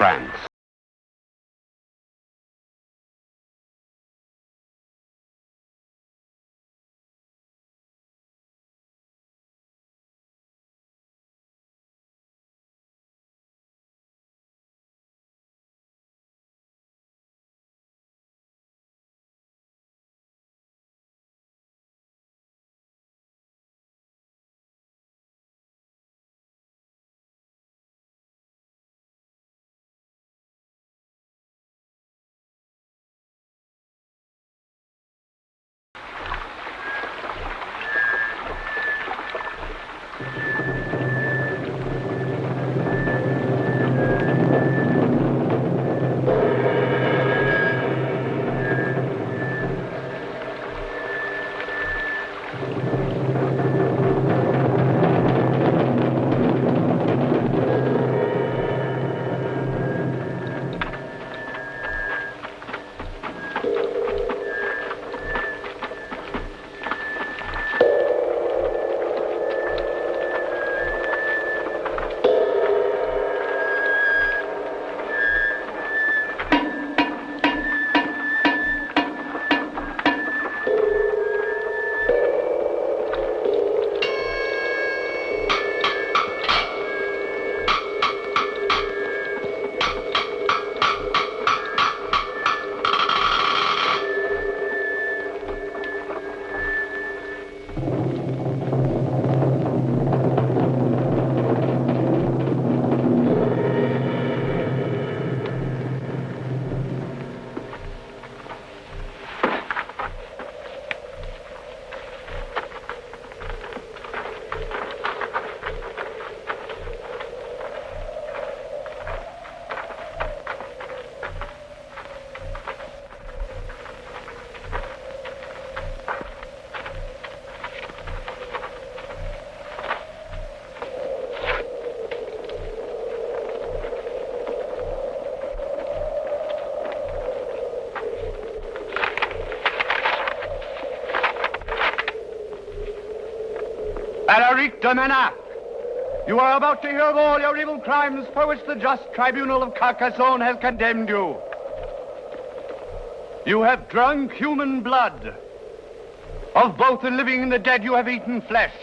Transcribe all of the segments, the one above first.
France. Alaric de Menac, you are about to hear of all your evil crimes for which the just tribunal of Carcassonne has condemned you. You have drunk human blood. Of both the living and the dead you have eaten flesh.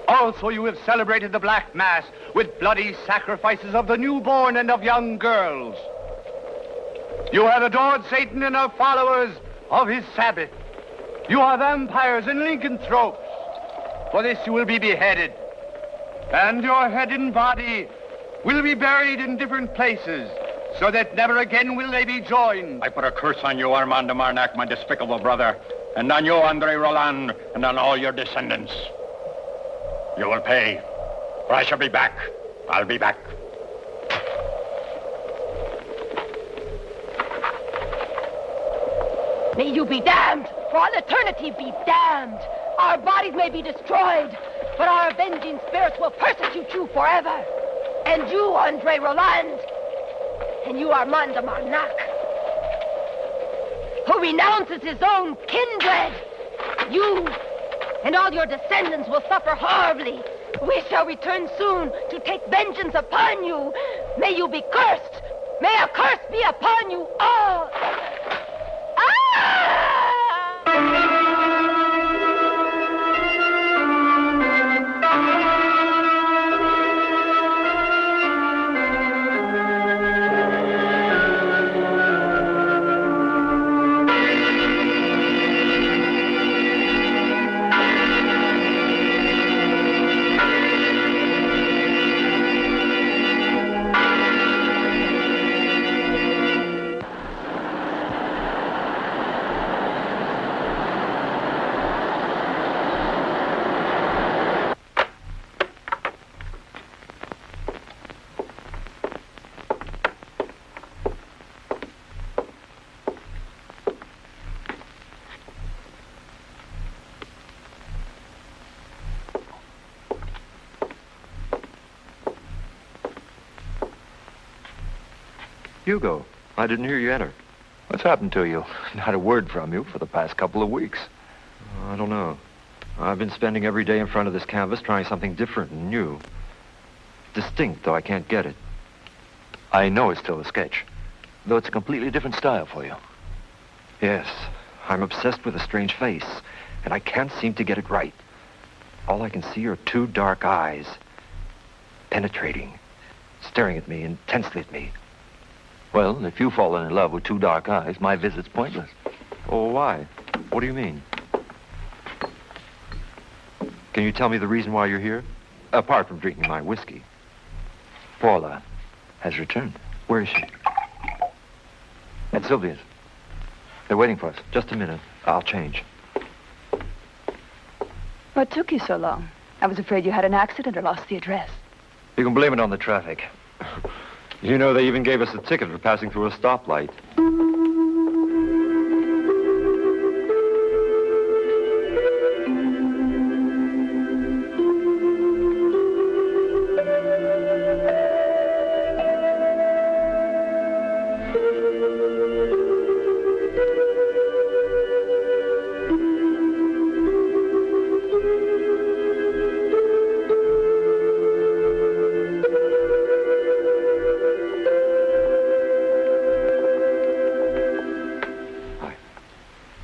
Also you have celebrated the Black Mass with bloody sacrifices of the newborn and of young girls. You have adored Satan and are followers of his Sabbath. You are vampires and lycanthropes. For this you will be beheaded. And your head and body will be buried in different places, so that never again will they be joined. I put a curse on you, Armand de Marnac, my despicable brother, and on you, Andre Roland, and on all your descendants. You will pay, for I shall be back. I'll be back. May you be damned, for all eternity be damned. Our bodies may be destroyed, but our avenging spirits will persecute you forever. And you, Andre Roland, and you, Armand de Marnac, who renounces his own kindred, you and all your descendants will suffer horribly. We shall return soon to take vengeance upon you. May you be cursed. May a curse be upon you all. Hugo, I didn't hear you enter. What's happened to you? Not a word from you for the past couple of weeks. I don't know. I've been spending every day in front of this canvas trying something different and new. Distinct, though I can't get it. I know it's still a sketch, though it's a completely different style for you. Yes, I'm obsessed with a strange face, and I can't seem to get it right. All I can see are two dark eyes, penetrating, staring at me intensely at me. Well, if you've fallen in love with two dark eyes, my visit's pointless. Oh, why? What do you mean? Can you tell me the reason why you're here? Apart from drinking my whiskey. Paula has returned. Where is she? At Sylvia's. They're waiting for us. Just a minute. I'll change. What took you so long? I was afraid you had an accident or lost the address. You can blame it on the traffic. You know, they even gave us a ticket for passing through a stoplight.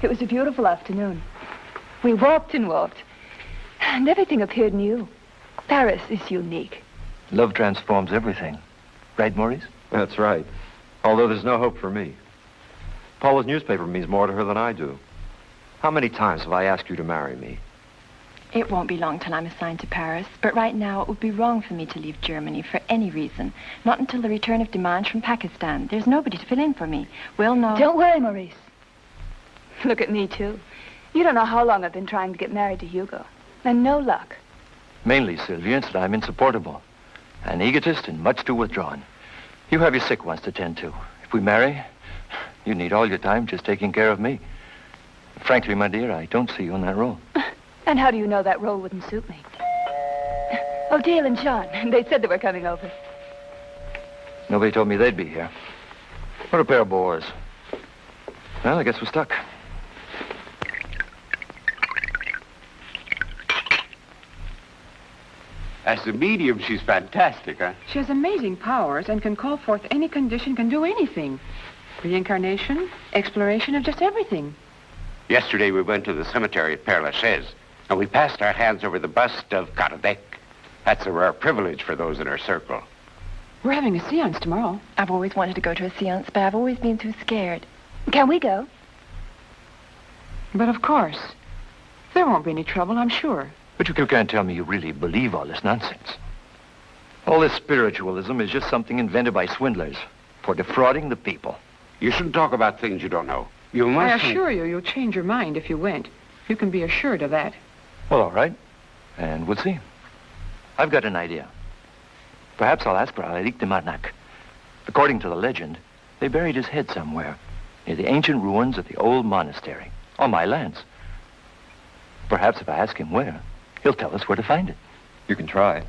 It was a beautiful afternoon. We walked and walked, and everything appeared new. Paris is unique. Love transforms everything. Right, Maurice? That's right. Although there's no hope for me. Paula's newspaper means more to her than I do. How many times have I asked you to marry me? It won't be long till I'm assigned to Paris, but right now it would be wrong for me to leave Germany for any reason. Not until the return of demands from Pakistan. There's nobody to fill in for me. We'll know... Don't worry, Maurice. Look at me, too. You don't know how long I've been trying to get married to Hugo. And no luck. Mainly, Sylvia, it's that I'm insupportable. An egotist and much too withdrawn. You have your sick ones to tend to. If we marry, you need all your time just taking care of me. Frankly, my dear, I don't see you in that role. And how do you know that role wouldn't suit me? Oh, Dale and John, they said they were coming over. Nobody told me they'd be here. What a pair of bores. Well, I guess we're stuck. As a medium, she's fantastic, huh? She has amazing powers and can call forth any condition, can do anything. Reincarnation, exploration of just everything. Yesterday we went to the cemetery at Père Lachaise, and we passed our hands over the bust of Cantudo. That's a rare privilege for those in our circle. We're having a seance tomorrow. I've always wanted to go to a seance, but I've always been too scared. Can we go? But of course. There won't be any trouble, I'm sure. But you can't tell me you really believe all this nonsense. All this spiritualism is just something invented by swindlers for defrauding the people. You shouldn't talk about things you don't know. You I must... assure you, you'll change your mind if you went. You can be assured of that. Well, all right. And we'll see. I've got an idea. Perhaps I'll ask for Alaric de Marnac. According to the legend, they buried his head somewhere near the ancient ruins of the old monastery on my lands. Perhaps if I ask him where, he'll tell us where to find it. You can try.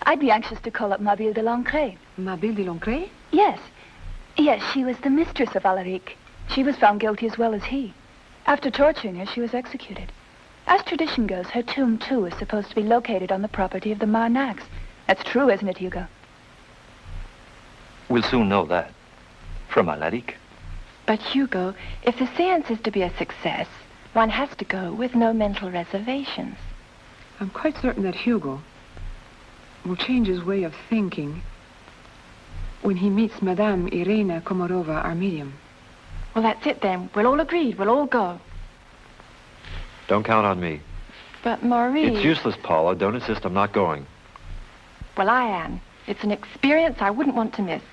I'd be anxious to call up Mabille de Lancret. Mabille de Lancret? Yes. Yes, she was the mistress of Alaric. She was found guilty as well as he. After torturing her, she was executed. As tradition goes, her tomb, too, is supposed to be located on the property of the Marnacs. That's true, isn't it, Hugo? We'll soon know that. From Alaric. But Hugo, if the seance is to be a success, one has to go with no mental reservations. I'm quite certain that Hugo will change his way of thinking when he meets Madame Irena Komorova, our medium. Well, that's it then. We're all agreed. We'll all go. Don't count on me. But Maurice... It's useless, Paula. Don't insist I'm not going. Well, I am. It's an experience I wouldn't want to miss.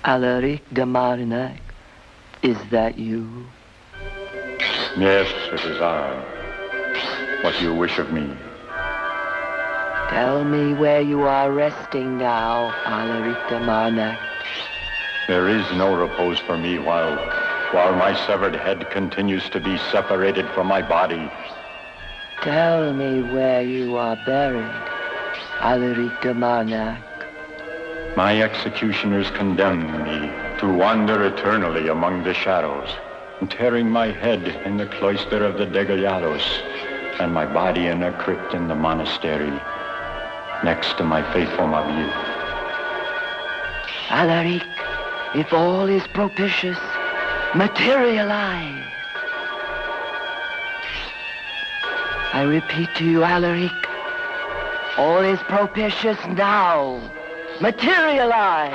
Alaric de Marinac, is that you? Yes, it is I. What do you wish of me? Tell me where you are resting now, Alaric de Marinac. There is no repose for me while my severed head continues to be separated from my body. Tell me where you are buried, Alaric de Marinac. My executioners condemn me to wander eternally among the shadows, interring my head in the cloister of the Degollados and my body in a crypt in the monastery next to my faithful Marie. Alaric, if all is propitious, materialize. I repeat to you, Alaric, all is propitious now. Materialize.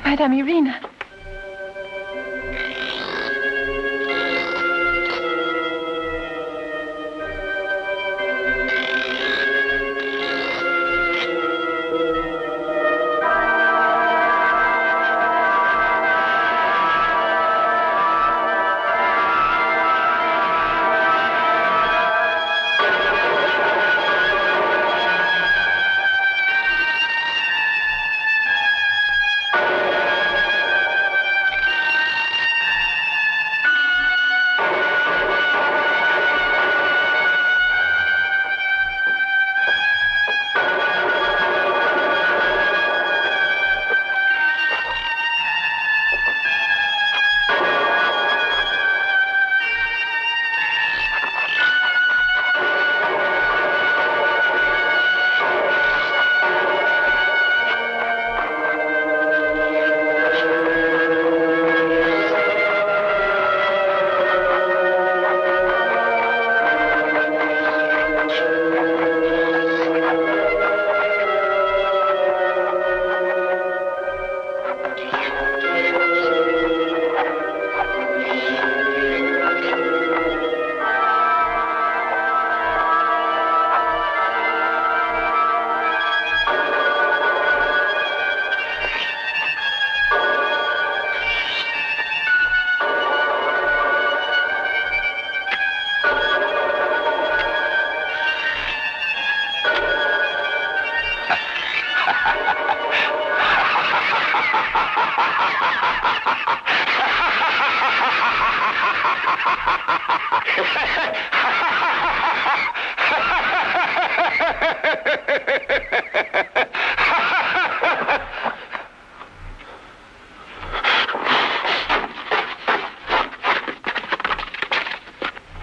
Madame Irina.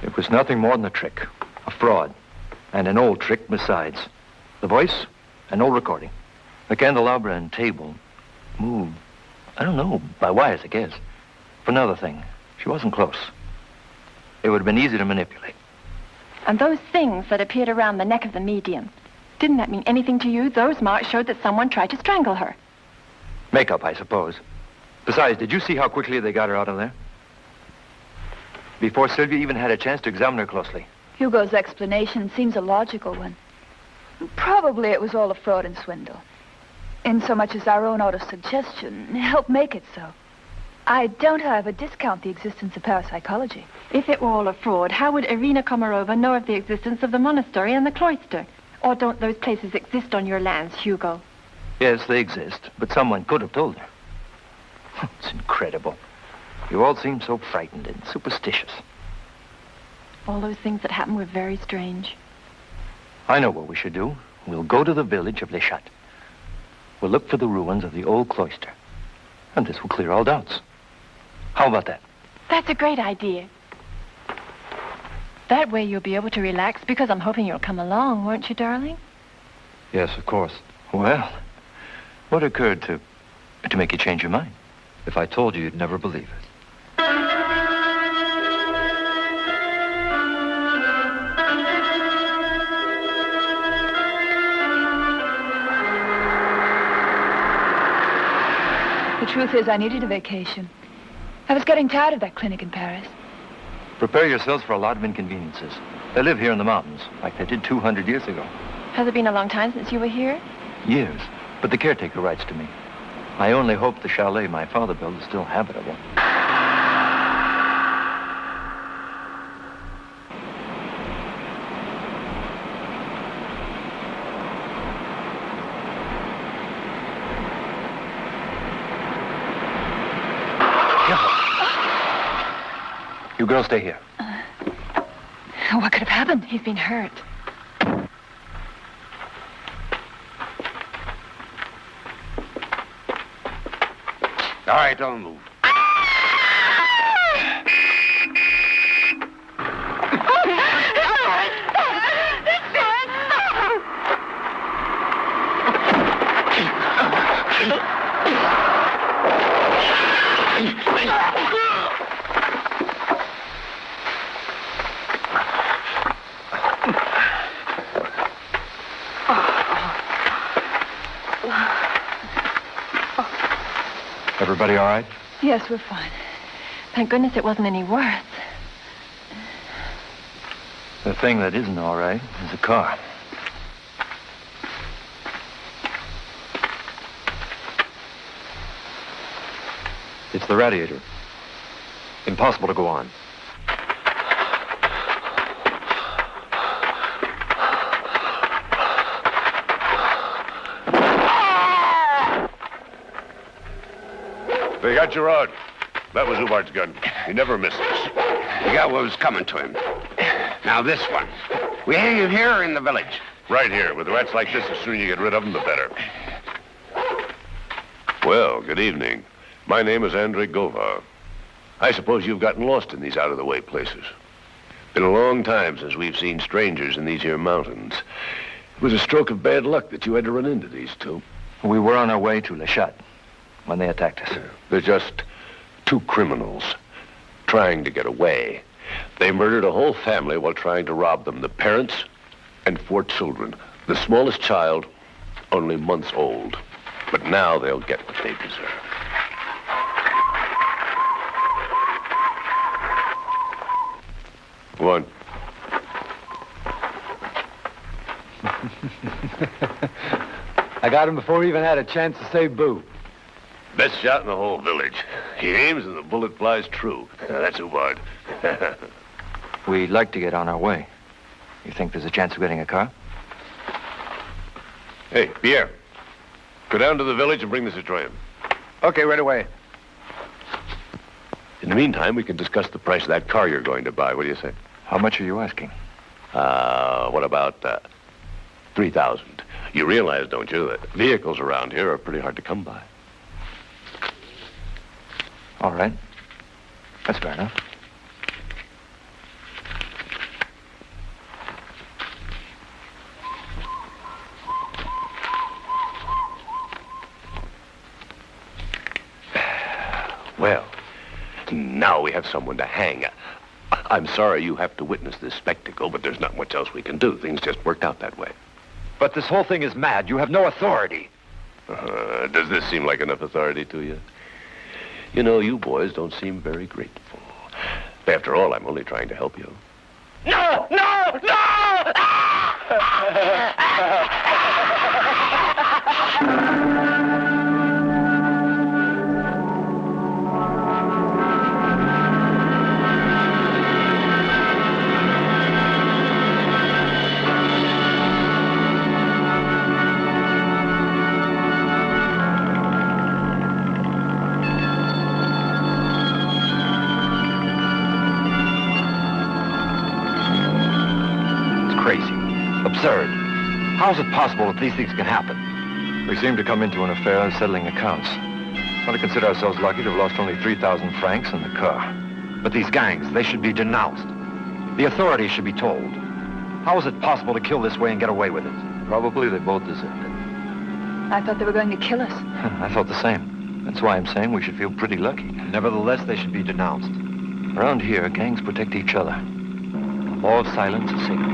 It was nothing more than a trick, a fraud, and an old trick besides. The voice, an old recording. The candelabra and table moved, I don't know, by wires, I guess. For another thing, she wasn't close. It would have been easy to manipulate. And those things that appeared around the neck of the medium, didn't that mean anything to you? Those marks showed that someone tried to strangle her. Makeup, I suppose. Besides, did you see how quickly they got her out of there? Before Sylvia even had a chance to examine her closely. Hugo's explanation seems a logical one. Probably it was all a fraud and swindle. In so much as our own auto-suggestion helped make it so. I don't, however, discount the existence of parapsychology. If it were all a fraud, how would Irina Komarova know of the existence of the monastery and the cloister? Or don't those places exist on your lands, Hugo? Yes, they exist, but someone could have told her. It's incredible. You all seem so frightened and superstitious. All those things that happened were very strange. I know what we should do. We'll go to the village of Les Chats. We'll look for the ruins of the old cloister. And this will clear all doubts. How about that? That's a great idea. That way you'll be able to relax, because I'm hoping you'll come along, won't you, darling? Yes, of course. Well, what occurred to make you change your mind? If I told you, you'd never believe it. The truth is, I needed a vacation. I was getting tired of that clinic in Paris. Prepare yourselves for a lot of inconveniences. They live here in the mountains, like they did 200 years ago. Has it been a long time since you were here? Years, but the caretaker writes to me. I only hope the chalet my father built is still habitable. You girls stay here. What could have happened? He's been hurt. All right, don't move. Everybody all right? Yes, we're fine. Thank goodness it wasn't any worse. The thing that isn't all right is the car. It's the radiator. Impossible to go on. They got you out. That was Ubart's gun. He never misses. He got what was coming to him. Now this one. We hang him here or in the village? Right here. With rats like this, the sooner you get rid of them, the better. Well, good evening. My name is Andre Govar. I suppose you've gotten lost in these out-of-the-way places. Been a long time since we've seen strangers in these here mountains. It was a stroke of bad luck that you had to run into these two. We were on our way to Le Chat when they attacked us. They're just two criminals trying to get away. They murdered a whole family while trying to rob them. The parents and 4 children. The smallest child, only months old. But now they'll get what they deserve. Go on. I got him before he even had a chance to say boo. Best shot in the whole village. He aims and the bullet flies true. That's Ubard. We'd like to get on our way. You think there's a chance of getting a car? Hey, Pierre. Go down to the village and bring the Citroen. Okay, right away. In the meantime, we can discuss the price of that car you're going to buy. What do you say? How much are you asking? What about 3,000? You realize, don't you, that vehicles around here are pretty hard to come by. All right. That's fair enough. Well, now we have someone to hang. I'm sorry you have to witness this spectacle, but there's not much else we can do. Things just worked out that way. But this whole thing is mad. You have no authority. Does this seem like enough authority to you? You know, you boys don't seem very grateful. After all, I'm only trying to help you. No! No! No! Absurd. How is it possible that these things can happen? We seem to come into an affair of settling accounts. I want to consider ourselves lucky to have lost only 3,000 francs in the car. But these gangs, they should be denounced. The authorities should be told. How is it possible to kill this way and get away with it? Probably they both deserved it. I thought they were going to kill us. I thought the same. That's why I'm saying we should feel pretty lucky. Nevertheless, they should be denounced. Around here, gangs protect each other. The law of silence is sacred.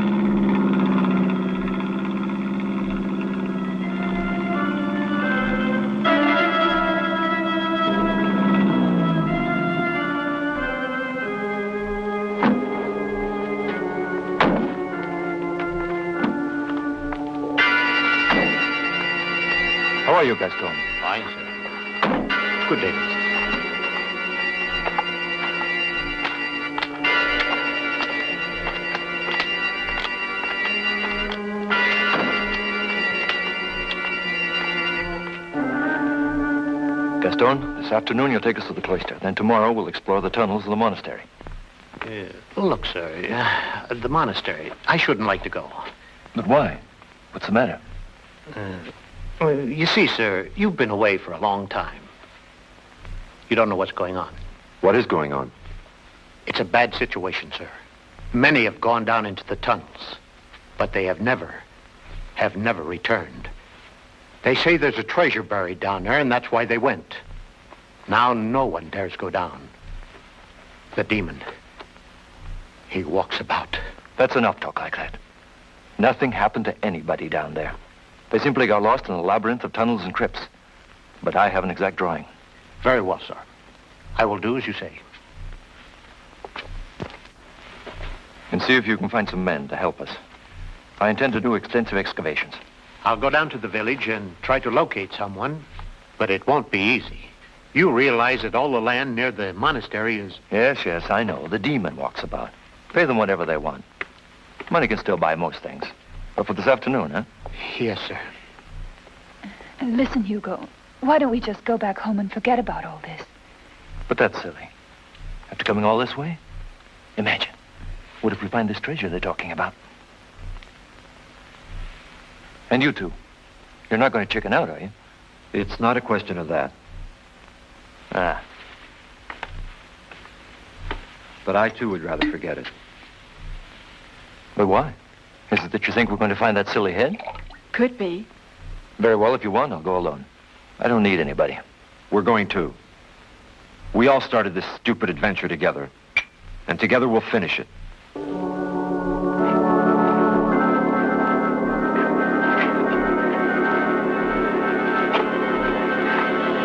are you, Gaston? Fine, sir. Good day. Gaston, this afternoon you'll take us to the cloister. Then tomorrow we'll explore the tunnels of the monastery. Look, sir, the monastery. I shouldn't like to go. But why? What's the matter? You see, sir, you've been away for a long time. You don't know what's going on. What is going on? It's a bad situation, sir. Many have gone down into the tunnels, but they have never returned. They say there's a treasure buried down there, and that's why they went. Now no one dares go down. The demon, he walks about. That's enough talk like that. Nothing happened to anybody down there. They simply got lost in a labyrinth of tunnels and crypts. But I have an exact drawing. Very well, sir. I will do as you say. And see if you can find some men to help us. I intend to do extensive excavations. I'll go down to the village and try to locate someone, but it won't be easy. You realize that all the land near the monastery is... Yes, I know. The demon walks about. Pay them whatever they want. Money can still buy most things. But for this afternoon, huh? Yes, sir. Listen, Hugo, why don't we just go back home and forget about all this? But that's silly. After coming all this way? Imagine. What if we find this treasure they're talking about? And you two, you're not going to chicken out, are you? It's not a question of that. Ah. But I, too, would rather forget it. But why? Is it that you think we're going to find that silly head? Could be. Very well, if you want, I'll go alone. I don't need anybody. We're going too. We all started this stupid adventure together. And together we'll finish it.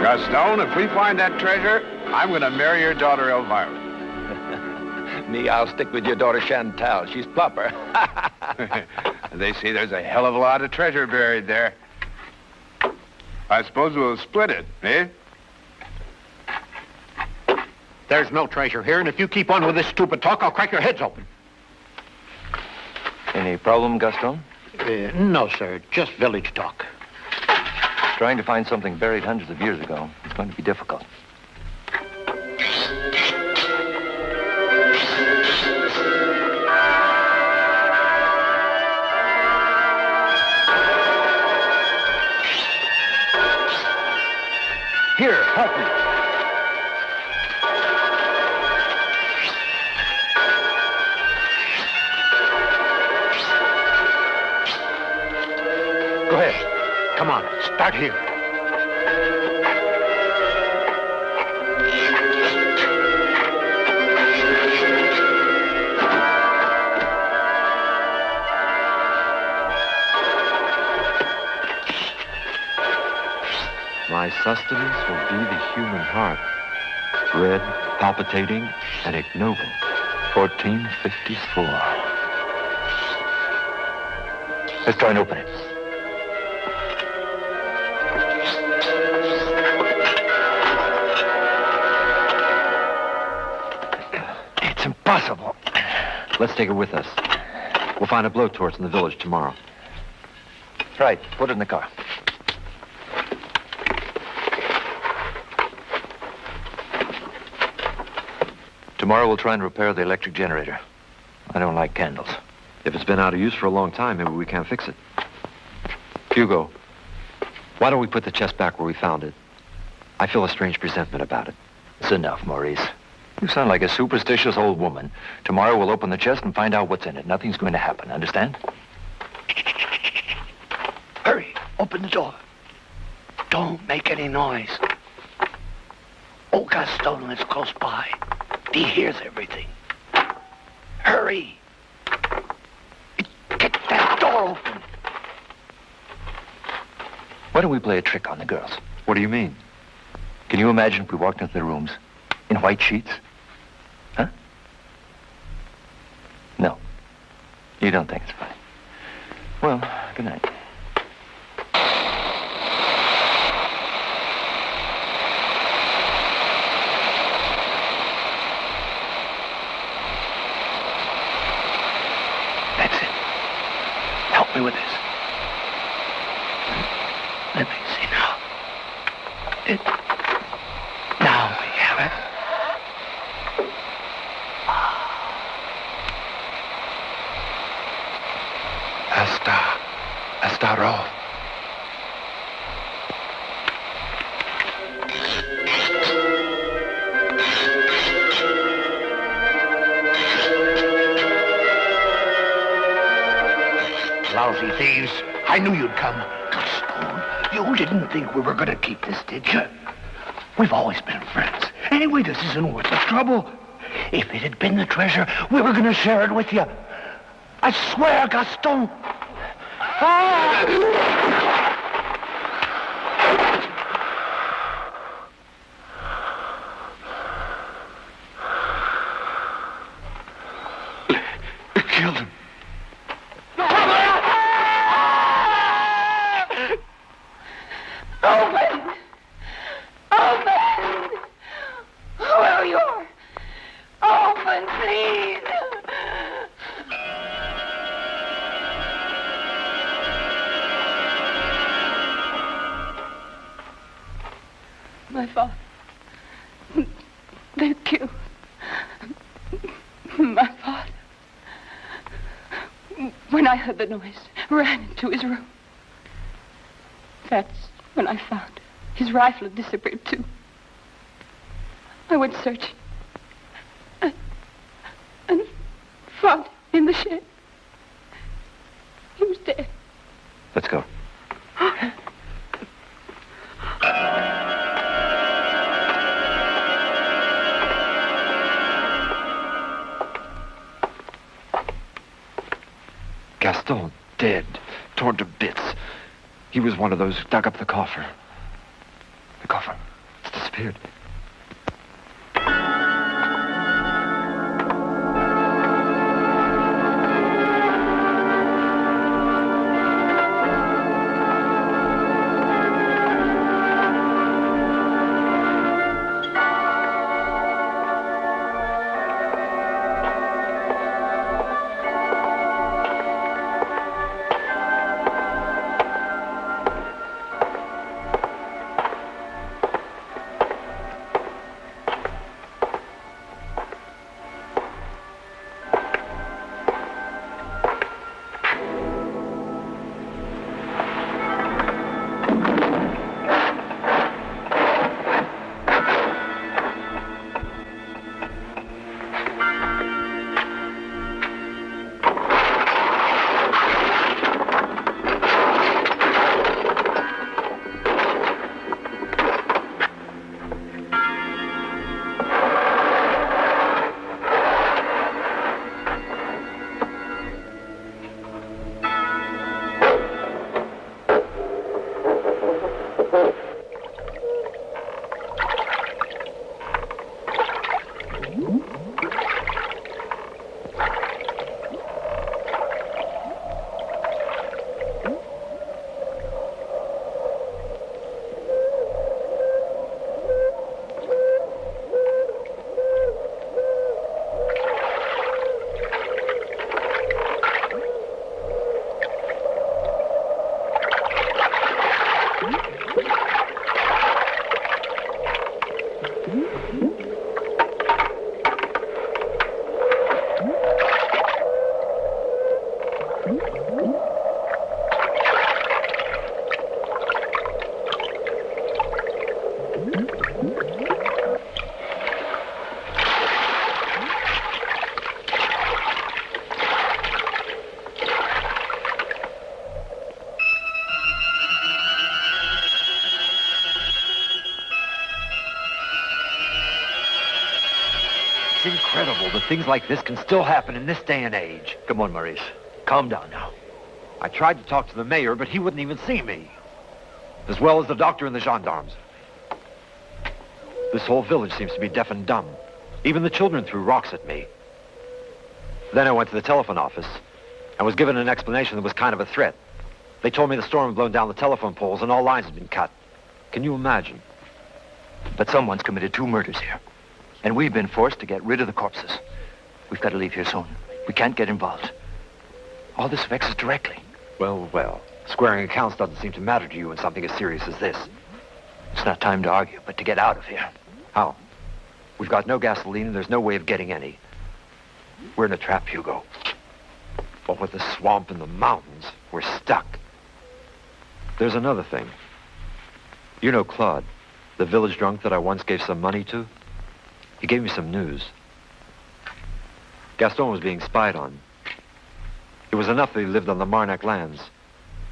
Gaston, if we find that treasure, I'm going to marry your daughter, Elvira. Me, I'll stick with your daughter Chantal. She's proper. They say there's a hell of a lot of treasure buried there. I suppose we'll split it, eh? There's no treasure here, and if you keep on with this stupid talk, I'll crack your heads open. Any problem, Gaston? No, sir. Just village talk. Trying to find something buried hundreds of years ago is going to be difficult. Here, help me. Go ahead. Come on, start here. My sustenance will be the human heart, red, palpitating, and ignoble. 1454. Let's try and open it. It's impossible. Let's take it with us. We'll find a blowtorch in the village tomorrow. Right, put it in the car. Tomorrow we'll try and repair the electric generator. I don't like candles. If it's been out of use for a long time, maybe we can't fix it. Hugo, why don't we put the chest back where we found it? I feel a strange presentiment about it. It's enough, Maurice. You sound like a superstitious old woman. Tomorrow we'll open the chest and find out what's in it. Nothing's going to happen, understand? Hurry, open the door. Don't make any noise. Old Gaston is close by. He hears everything. Hurry. Get that door open. Why don't we play a trick on the girls? What do you mean? Can you imagine if we walked into their rooms in white sheets? Huh? No. You don't think it's funny. Well, good night. me with this. Let me see now. Now we have it. Está raw. Lousy thieves. I knew you'd come. Gaston, you didn't think we were going to keep this, did you? We've always been friends. Anyway, this isn't worth the trouble. If it had been the treasure, we were going to share it with you. I swear, Gaston. It killed him. Open! Open! Whoever you are, open, please! My father. They killed my father. When I heard the noise, ran into his room. That's when I found his rifle had disappeared too. I went searching and found him in the shed. He was dead. Let's go. Gaston, dead, torn to bits. He was one of those who dug up the coffer. The coffer. It's disappeared. Incredible that things like this can still happen in this day and age. Come on, Maurice. Calm down now. I tried to talk to the mayor, but he wouldn't even see me. As well as the doctor and the gendarmes. This whole village seems to be deaf and dumb. Even the children threw rocks at me. Then I went to the telephone office and was given an explanation that was kind of a threat. They told me the storm had blown down the telephone poles and all lines had been cut. Can you imagine? But someone's committed 2 murders here. And we've been forced to get rid of the corpses. We've got to leave here soon. We can't get involved. All this affects us directly. Well, well. Squaring accounts doesn't seem to matter to you in something as serious as this. It's not time to argue, but to get out of here. How? We've got no gasoline and there's no way of getting any. We're in a trap, Hugo. But with the swamp and the mountains, we're stuck. There's another thing. You know Claude, the village drunk that I once gave some money to? He gave me some news. Gaston was being spied on. It was enough that he lived on the Marnac lands,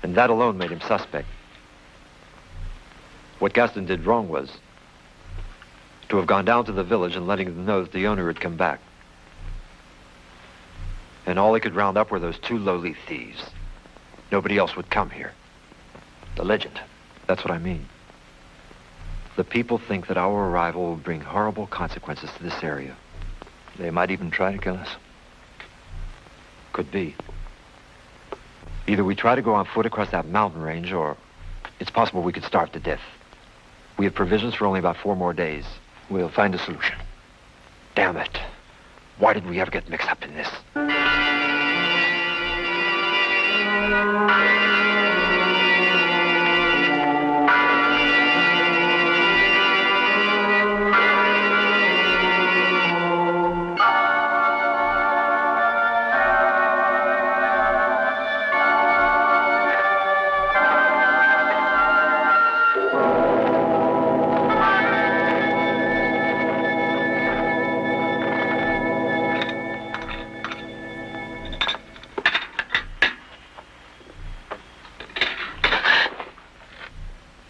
and that alone made him suspect. What Gaston did wrong was to have gone down to the village and letting them know that the owner had come back. And all he could round up were those two lowly thieves. Nobody else would come here. The legend. That's what I mean. The people think that our arrival will bring horrible consequences to this area. They might even try to kill us. Could be. Either we try to go on foot across that mountain range, or it's possible we could starve to death. We have provisions for only about 4 more days. We'll find a solution. Damn it. Why did we ever get mixed up in this?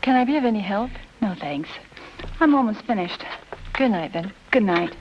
Can I be of any help? No, thanks. I'm almost finished. Good night, then. Good night.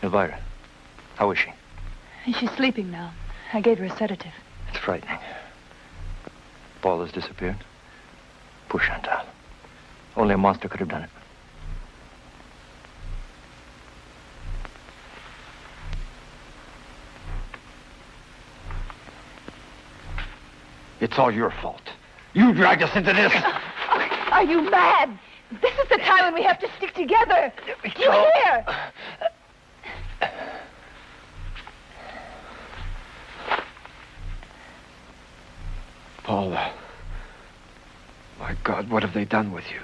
Elvira, how is she? She's sleeping now. I gave her a sedative. It's frightening. Paul has disappeared. Poor Chantal. Only a monster could have done it. It's all your fault. You dragged us into this. Are you mad? This is the time when we have to stick together. You hear? Paula. My God, what have they done with you?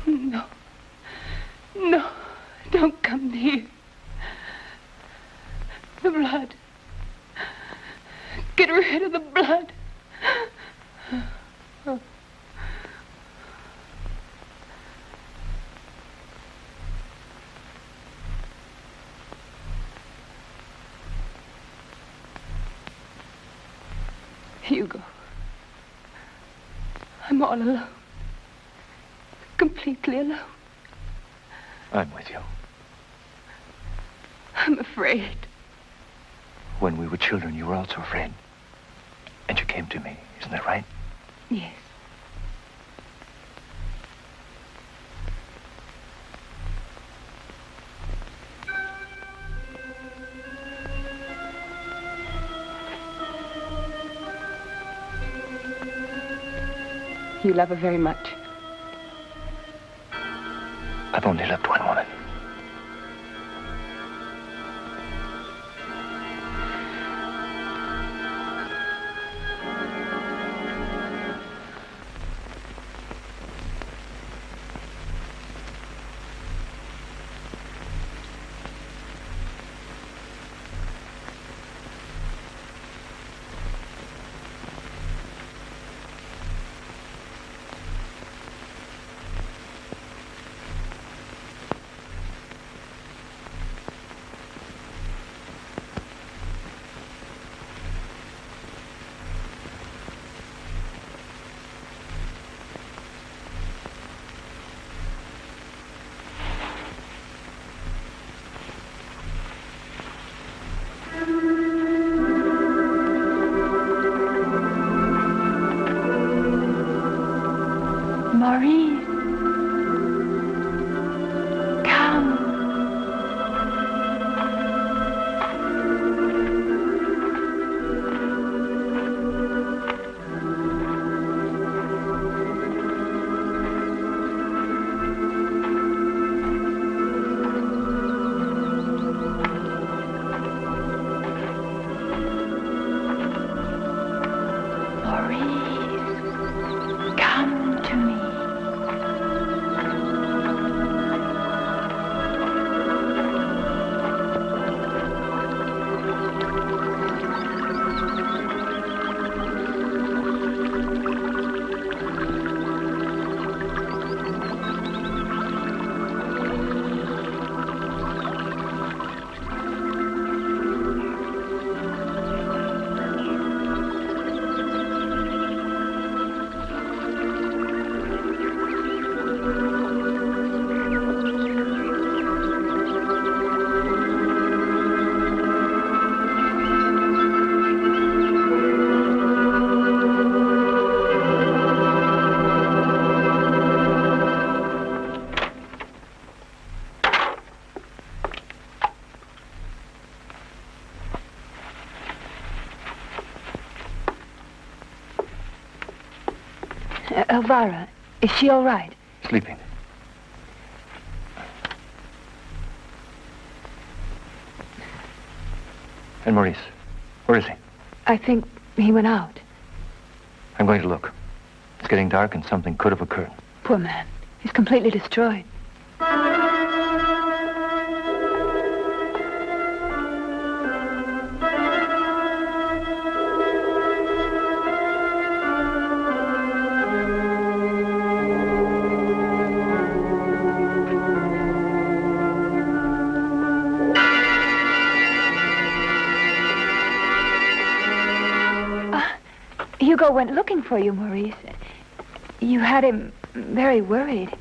No. No. Don't come near. The blood. Get rid of the blood. Hugo. I'm all alone. Completely alone. I'm with you. I'm afraid. When we were children, you were also afraid. And you came to me, isn't that right? Yes. You love her very much. I've only loved one woman. Elvira, is she all right? Sleeping. And Maurice, where is he? I think he went out. I'm going to look. It's getting dark and something could have occurred. Poor man. He's completely destroyed. Hugo went looking for you, Maurice. You had him very worried.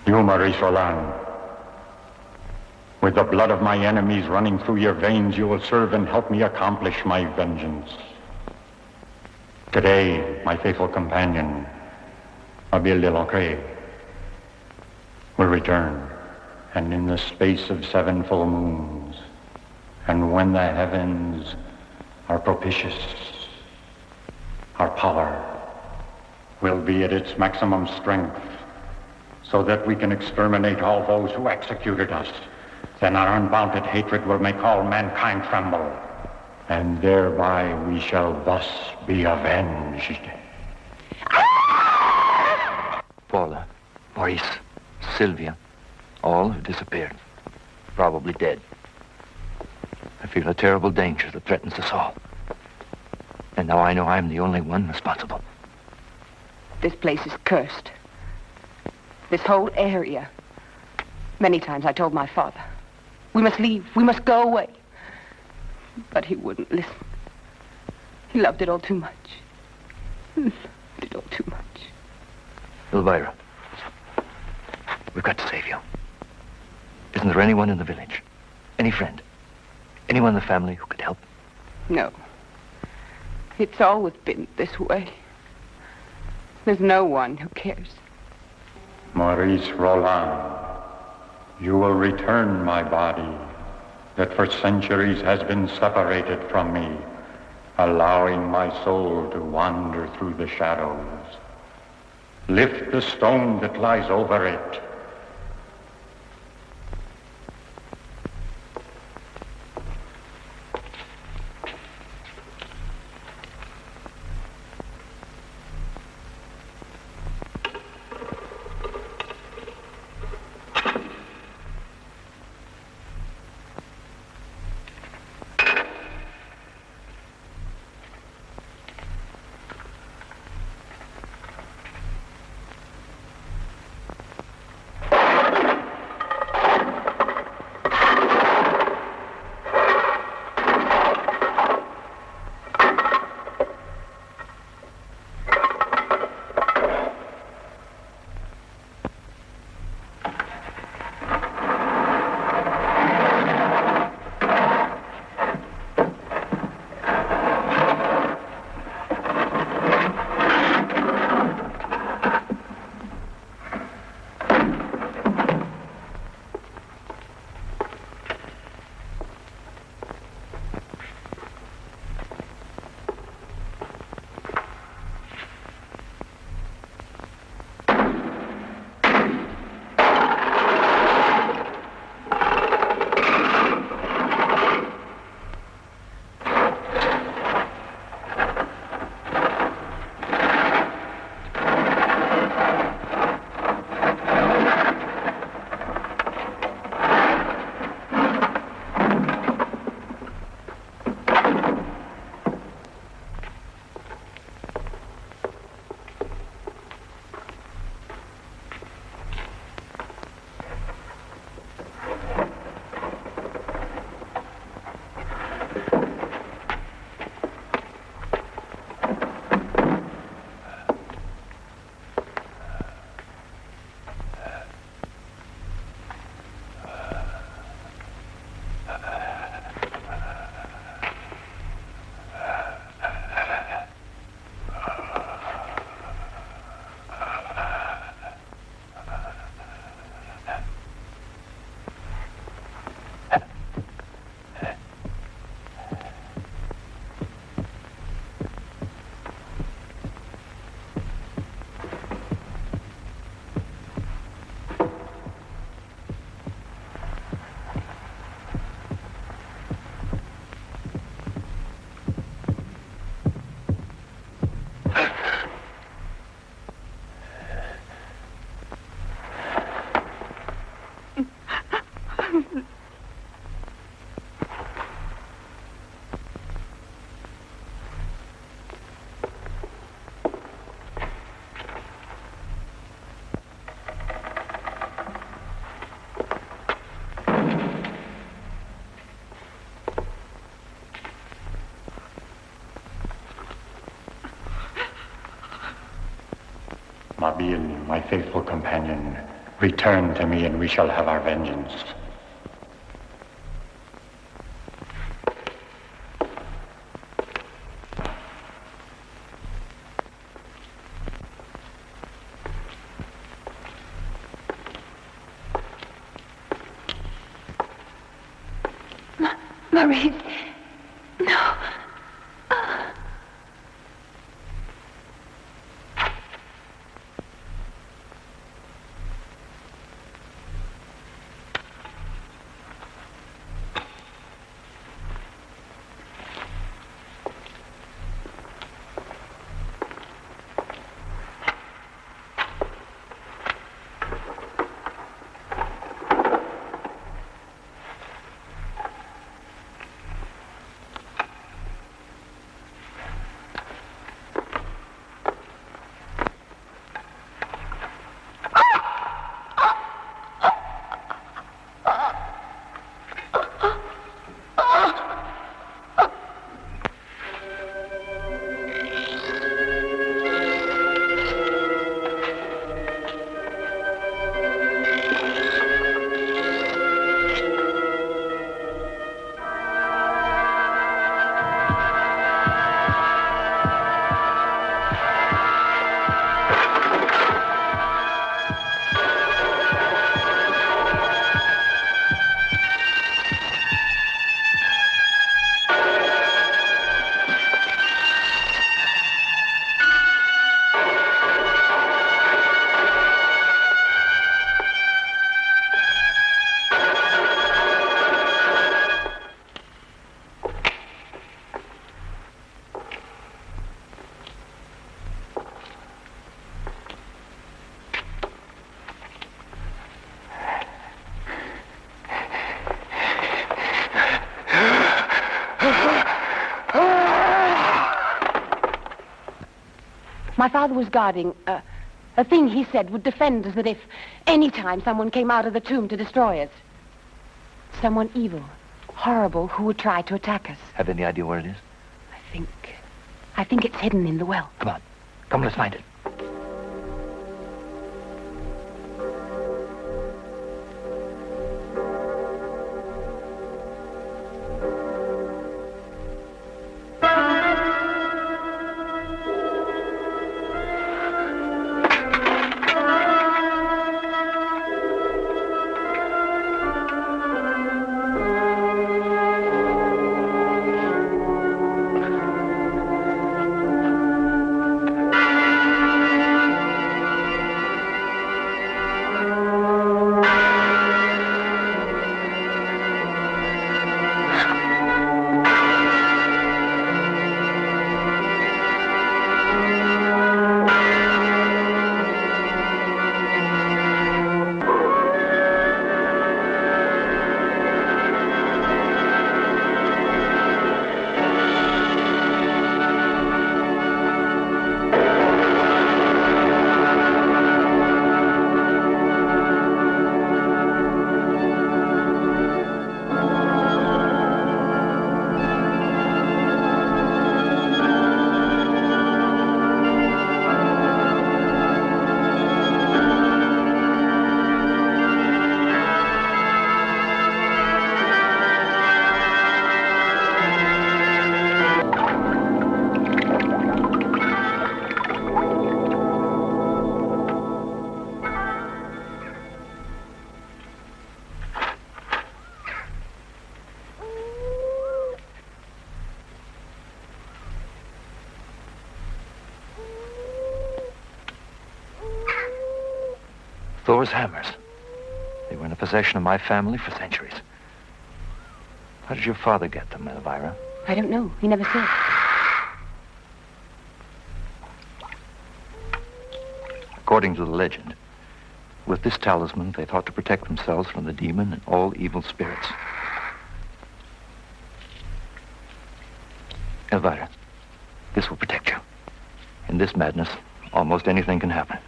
You, Maurice Roland, with the blood of my enemies running through your veins, you will serve and help me accomplish my vengeance. Today, my faithful companion, Abel de Locre, will return, and in the space of 7 full moons, and when the heavens are propitious, our power will be at its maximum strength, so that we can exterminate all those who executed us. Then our unbounded hatred will make all mankind tremble, and thereby we shall thus be avenged. Paula, Maurice, Sylvia, all have disappeared. Probably dead. I feel a terrible danger that threatens us all. And now I know I'm the only one responsible. This place is cursed. This whole area. Many times I told my father, we must leave, we must go away. But he wouldn't listen. He loved it all too much. Loved it all too much. Elvira, we've got to save you. Isn't there anyone in the village? Any friend? Anyone in the family who could help? No. It's always been this way. There's no one who cares. Maurice Roland, you will return my body that for centuries has been separated from me, allowing my soul to wander through the shadows. Lift the stone that lies over it. Abil, my faithful companion, return to me and we shall have our vengeance. Maurice, no. My father was guarding a thing he said would defend us, that if any time someone came out of the tomb to destroy us, someone evil, horrible, who would try to attack us. Have any idea where it is? I think it's hidden in the well. Come on. Come, let's find it. Thor's hammers. They were in the possession of my family for centuries. How did your father get them, Elvira? I don't know. He never said. According to the legend, with this talisman, they thought to protect themselves from the demon and all evil spirits. Elvira, this will protect you. In this madness, almost anything can happen.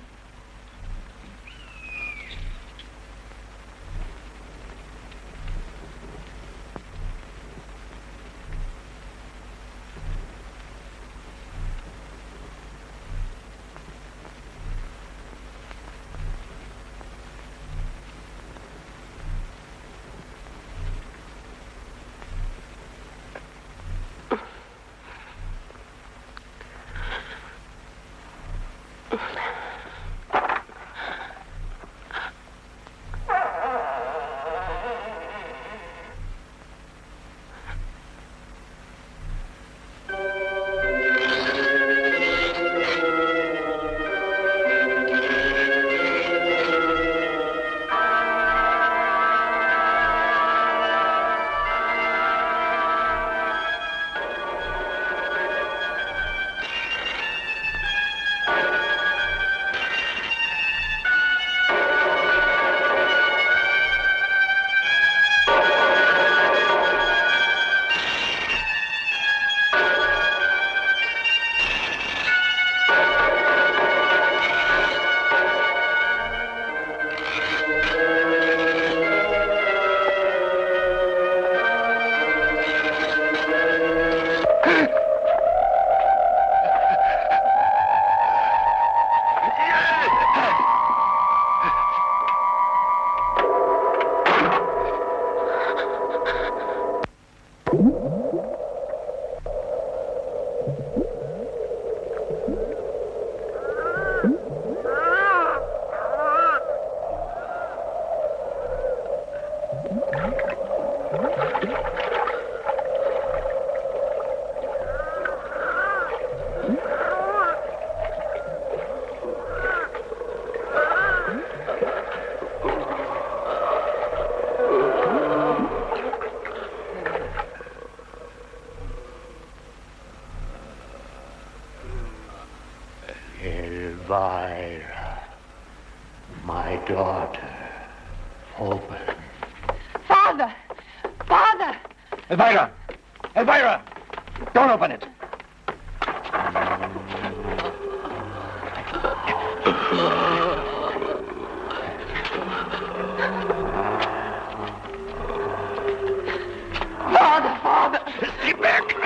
Elvira, my daughter, open. Father! Father! Elvira! Elvira! Don't open it! Father! Stay back!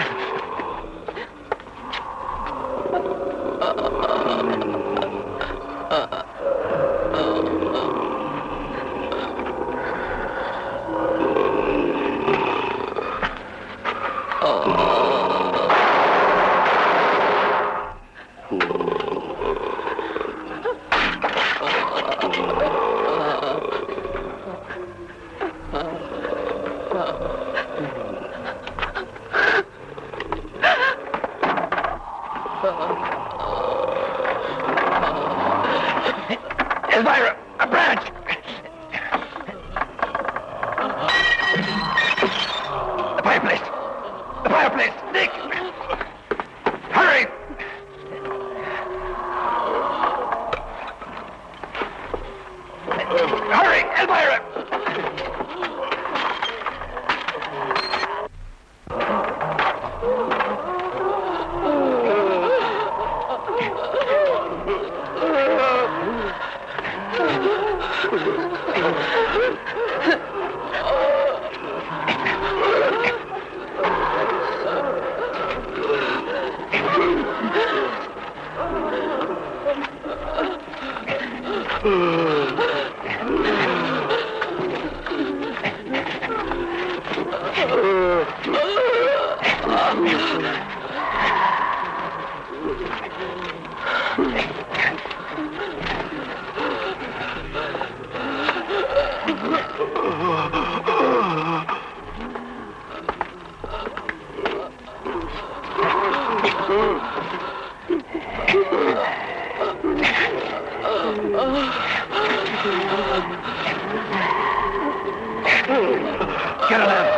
Elvira! A branch! The fireplace! The fireplace! Nick! Hurry! Hurry, Elvira! Get a lamp.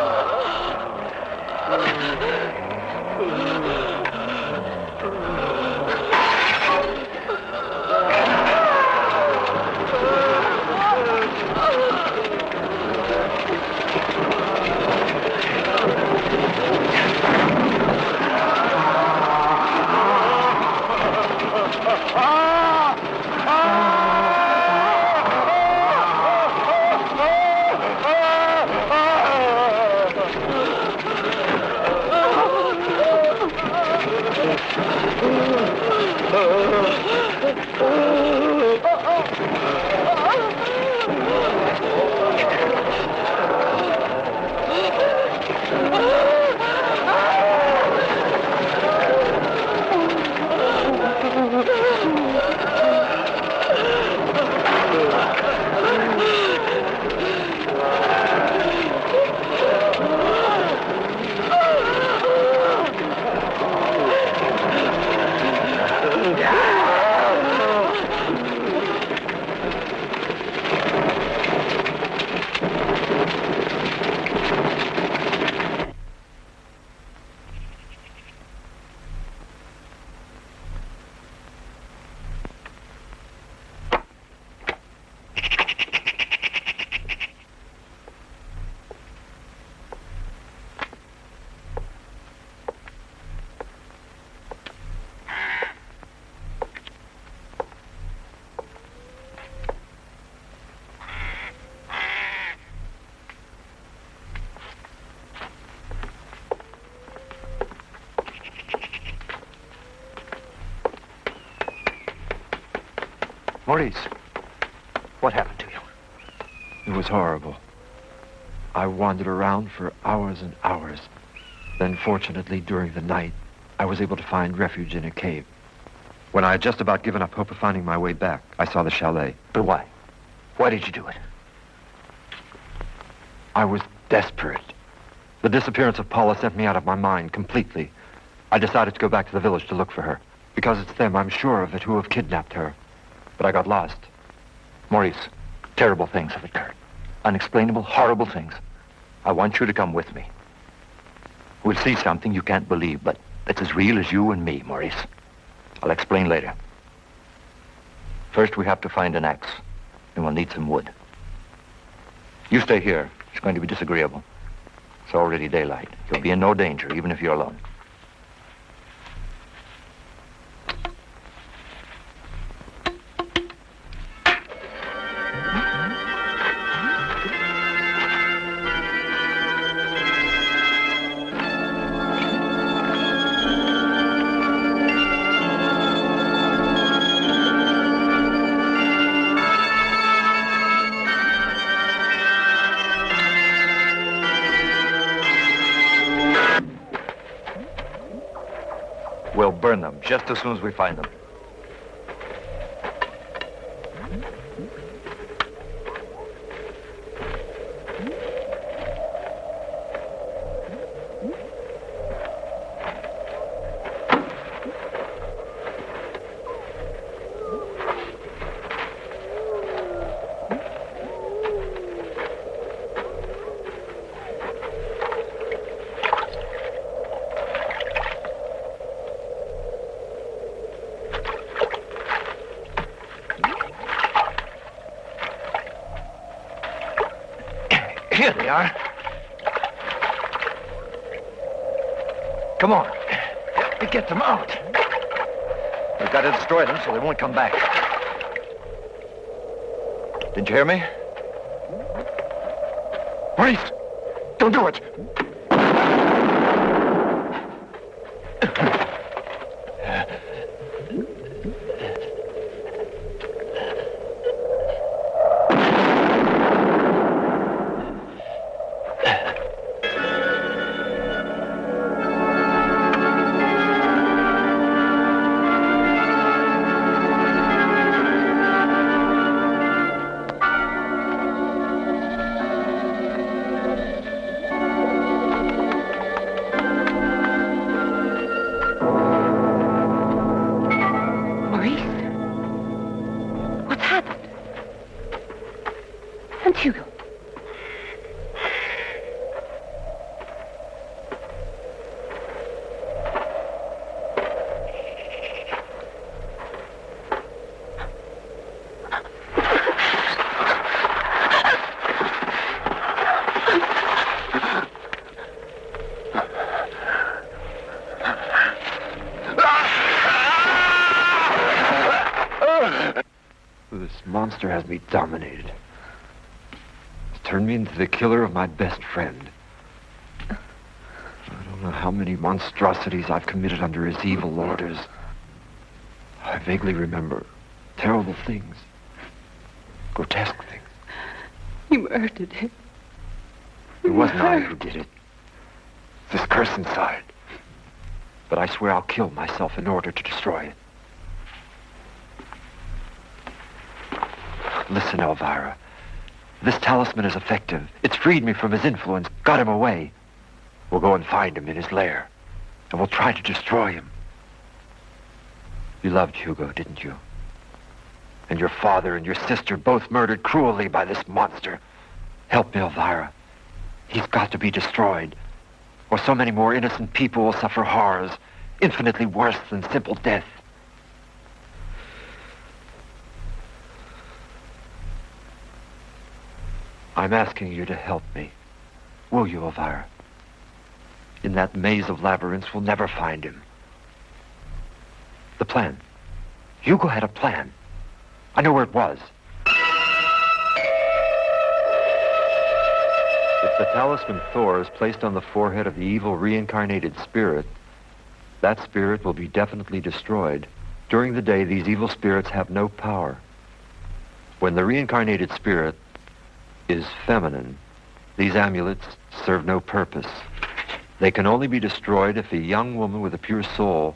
Maurice, what happened to you? It was horrible. I wandered around for hours and hours. Then, fortunately, during the night, I was able to find refuge in a cave. When I had just about given up hope of finding my way back, I saw the chalet. But why? Why did you do it? I was desperate. The disappearance of Paula sent me out of my mind completely. I decided to go back to the village to look for her. Because it's them, I'm sure of it, who have kidnapped her. But I got lost. Maurice, terrible things have occurred. Unexplainable, horrible things. I want you to come with me. We'll see something you can't believe, but it's as real as you and me, Maurice. I'll explain later. First, we have to find an axe, and we'll need some wood. You stay here. It's going to be disagreeable. It's already daylight. You'll be in no danger, even if you're alone. We'll burn them just as soon as we find them. Here they are. Come on. Get them out. We've got to destroy them so they won't come back. Didn't you hear me? Wait! Don't do it! Monster has me dominated. It's turned me into the killer of my best friend. I don't know how many monstrosities I've committed under his evil orders. I vaguely remember terrible things. Grotesque things. You murdered him. It wasn't I who did it. This curse inside. But I swear I'll kill myself in order to destroy it. Listen, Elvira. This talisman is effective. It's freed me from his influence, got him away. We'll go and find him in his lair, and we'll try to destroy him. You loved Hugo, didn't you? And your father and your sister both murdered cruelly by this monster. Help me, Elvira. He's got to be destroyed, or so many more innocent people will suffer horrors infinitely worse than simple death. I'm asking you to help me. Will you, Elvira? In that maze of labyrinths, we'll never find him. The plan. Hugo had a plan. I know where it was. If the talisman Thor is placed on the forehead of the evil reincarnated spirit, that spirit will be definitely destroyed. During the day, these evil spirits have no power. When the reincarnated spirit is feminine, these amulets serve no purpose. They can only be destroyed if a young woman with a pure soul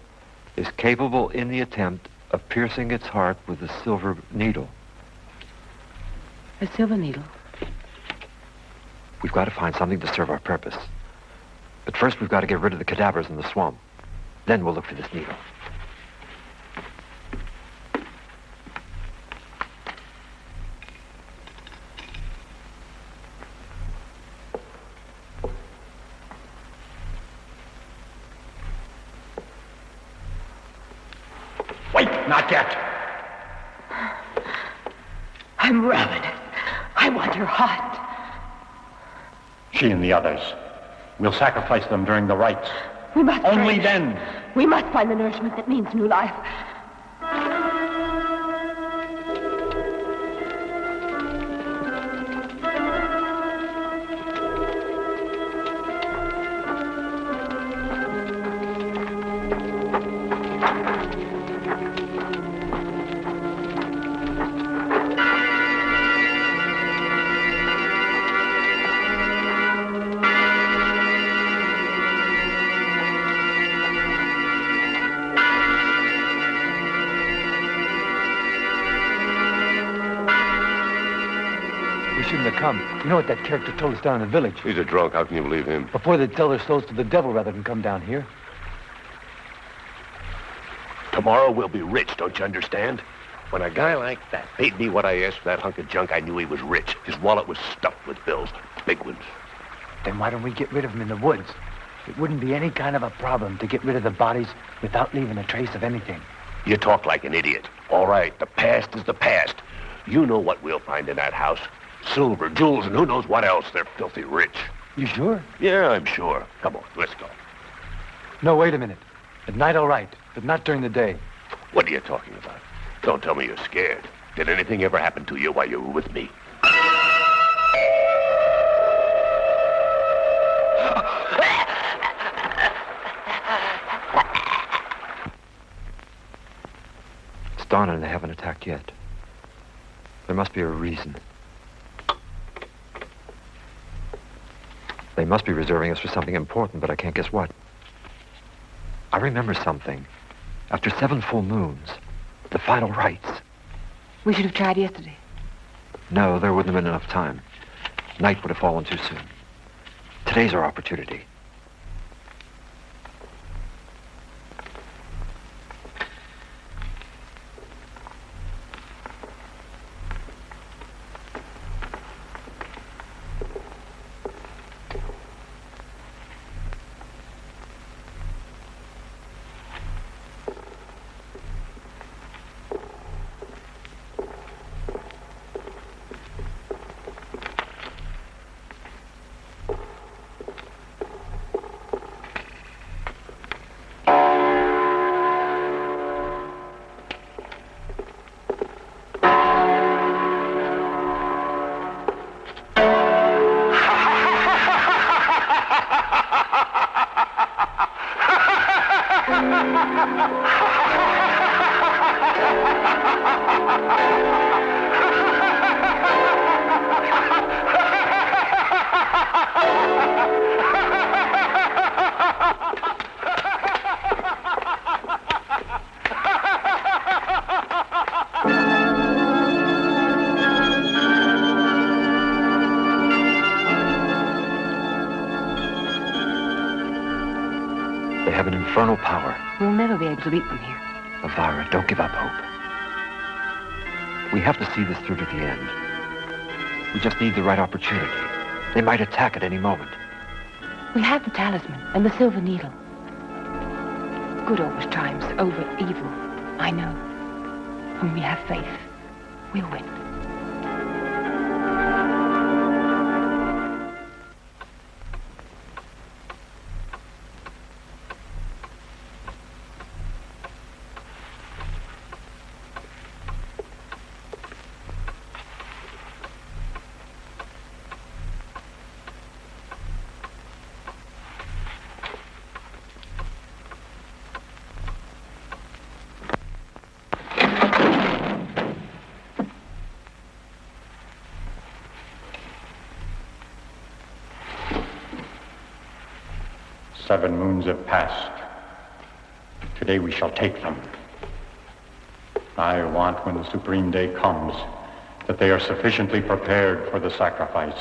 is capable in the attempt of piercing its heart with a silver needle. A silver needle? We've got to find something to serve our purpose. But first we've got to get rid of the cadavers in the swamp. Then we'll look for this needle. Wait, not yet. I'm ravenous. I want her hot. She and the others. We'll sacrifice them during the rites. We must Only pray. then. We must find the nourishment that means new life. Come. You know what that character told us down in the village? He's a drunk. How can you believe him? Before they'd sell their souls to the devil rather than come down here. Tomorrow we'll be rich, don't you understand? When a guy like that paid me what I asked for that hunk of junk, I knew he was rich. His wallet was stuffed with bills. Big ones. Then why don't we get rid of him in the woods? It wouldn't be any kind of a problem to get rid of the bodies without leaving a trace of anything. You talk like an idiot. All right, the past is the past. You know what we'll find in that house. Silver, jewels, and who knows what else. They're filthy rich. You sure? Yeah, I'm sure. Come on, let's go. No, wait a minute. At night, all right, but not during the day. What are you talking about? Don't tell me you're scared. Did anything ever happen to you while you were with me? It's dawn and they haven't attacked yet. There must be a reason. They must be reserving us for something important, but I can't guess what. I remember something. After 7 full moons, the final rites. We should have tried yesterday. No, there wouldn't have been enough time. Night would have fallen too soon. Today's our opportunity. They have an infernal power. We'll never be able to beat them here. Elvira, don't give up hope. We have to see this through to the end. We just need the right opportunity. They might attack at any moment. We have the talisman and the silver needle. Good always triumphs over evil, I know. When we have faith, we'll win. Seven moons have passed. Today we shall take them. I want, when the supreme day comes, that they are sufficiently prepared for the sacrifice.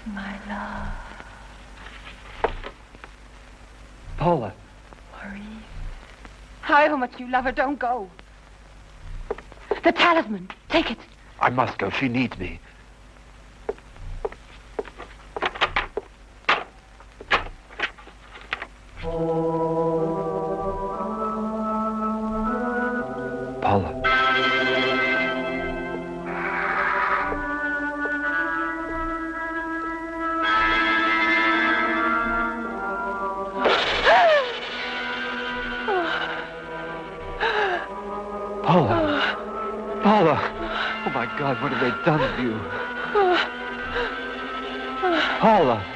My love. Paula. Maurice. However much you love her, don't go. The talisman. Take it. I must go. She needs me. Paula. Paula. Paula. Oh, my God, what have they done to you? Paula.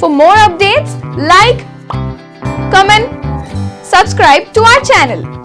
For more updates, like, comment, subscribe to our channel.